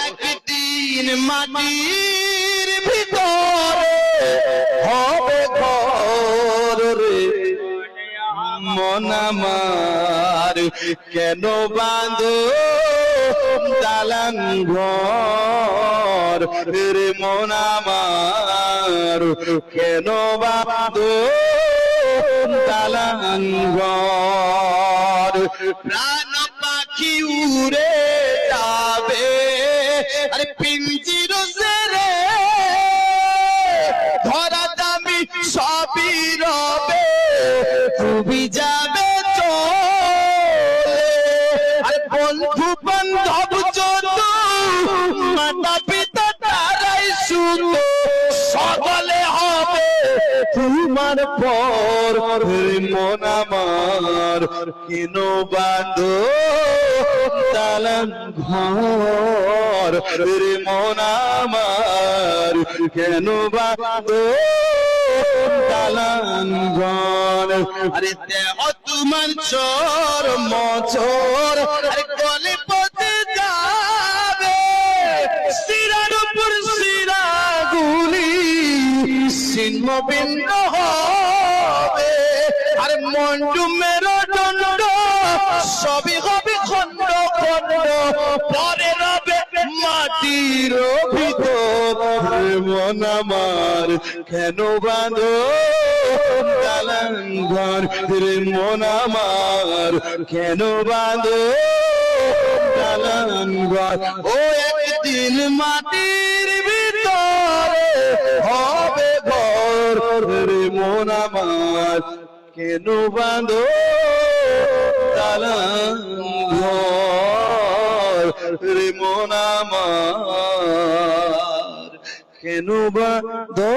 একদিন মাটির ভিতরে হবে ঘর রে মন আমার কেন বাঁধো দালান ঘর রে মন আমার কেন বাঁধো দালান ঘর প্রাণ পাখি উড়ে যাবে আরে পিঞ্জির রে ধরা দামি সবই রবে তুমি যাবে চলে আরে বন্ধু বান্ধব যত মাতা পিতা তারাই শুধু সকলে হবে তোমার পর মন আমার কেন বাঁধো দালান ঘর রে মন আমার কেন বাঁধো দালান ঘর আরে দেহ তোমার চোর মচোর আরে গলে পথে যাবে শিরার উপর শিরা গুলি ছিন্ন ভিন্ন হবে আরে মন্ডু মেরুদণ্ড সবই হবে খণ্ড খণ্ড পরে রবে মাটির ভিতর মন আমার কেন বাঁধো দালান ঘর রে মন আমার কেন বাঁধো দালান ঘর ও একদিন মাটির ভিতরে হবে ঘর রে মন আমার কেন বাঁধো দালান ঘর রে মন আমার কেন বাঁধো